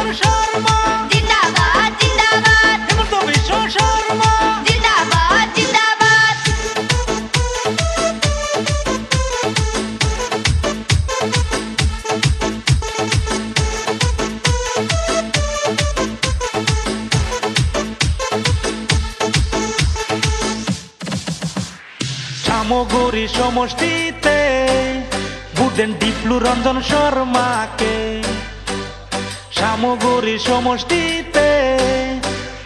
রঞ্জন শর্মা জিন্দাবাদ জিন্দাবাদ, হেমন্ত বিশ্ব শর্মা জিন্দাবাদ জিন্দাবাদ। সামগ্রী সমষ্টিতে ভোট দেন ডিপ্লু রঞ্জন শর্মাকে। সামগ্রী সমষ্টিতে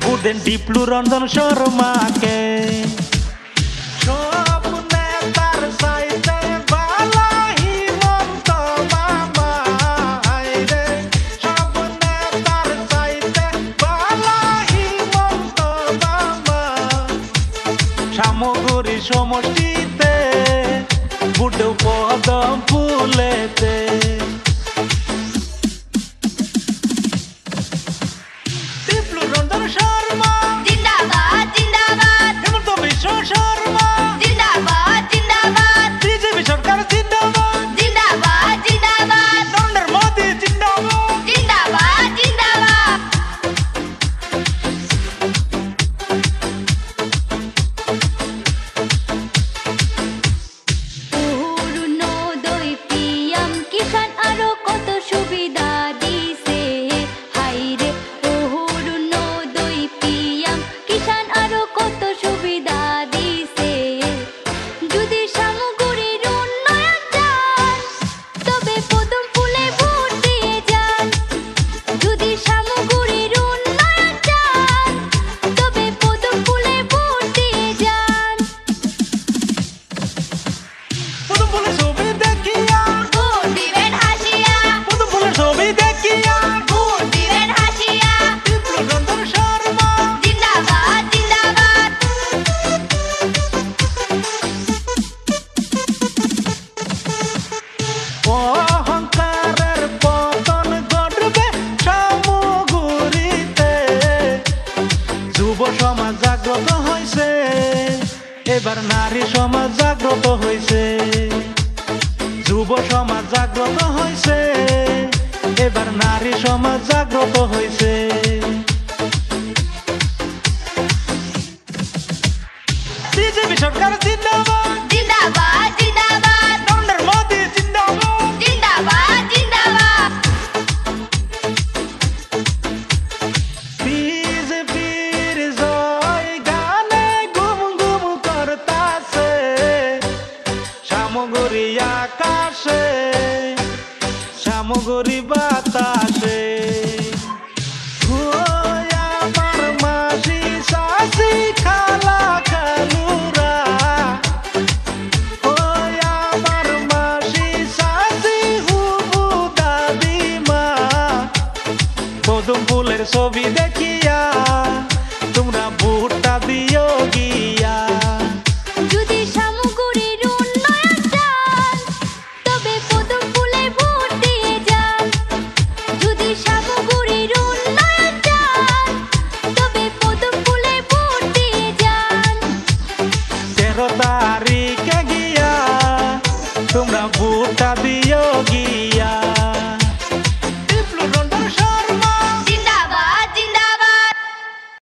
ভোট দেন ডিপ্লু রঞ্জন শর্মাকে। সব নেতার চাইতে বালা হিমন্ত মামা রে, সব নেতার চাইতে বালা হিমন্ত মামা। সামগ্রী সমষ্টিতে ভোট পদম ফুলেতে। ডিপ্লু রঞ্জন শর্মা জিন্দাবাদ জিন্দাবাদ, হেমন্ত বিশ্ব শর্মা জিন্দাবাদ জিন্দাবাদ, বিজেপি সরকার জিন্দাবাদ। জিন্দাবাদ জিন্দাবাদ, নরেন্দ্র মোদী জিন্দাবাদ। জিন্দাবাদ জিন্দাবাদ। অরুণোদয় পিএম কিষাণ আরো কত সুবিধা দিছে, হাইরে অরুণোদয় পিএম কিষাণ আরো কত সুবিধা দিছে। যদি সামগ্রীর উন্নয়ন চান তবে পদম ফুলে ভোট দিয়ে যান। যদি সামগ্রীর উন্নয়ন চান তবে পদম ফুলে ভোট দিয়ে যান। পদম ফুলের ছবি দেখিয়া, ভোট দিবেন হাসিয়া, পদম ফুলের ছবি দেখিয়া। ভোট দিবেন হাসিয়া। ডিপ্লু রঞ্জন শর্মা জিন্দাবাদ জিন্দাবাদ, অহংকারের পতন ঘটবে সামগ্রীতে। যুব সমাজ জাগ্রত হয়েছে, এবার নারী সমাজ জাগ্রত হয়েছে। যুব সমাজ জাগ্রত হয়েছে, এবার নারী সমাজ জাগ্রত হয়েছে। বিজেপি সরকার জিন্দাবাদ। জিন্দাবাদ জিন্দাবাদ, নরেন্দ্র মোদী জিন্দাবাদ। জিন্দাবাদ জিন্দাবাদ। বিজেপির জয় গানে গুম গুম করতাছে সামগ্রী আকাশে, সামগ্রী বাতাসে। ওই আমার মাসি শাশি খালা খালুরা, ওই আমার মাসি শাশি হুবু দাদিমা। পদম ফুলের ছবি দেখিয়া তোমরা ভোটটা দিয়ে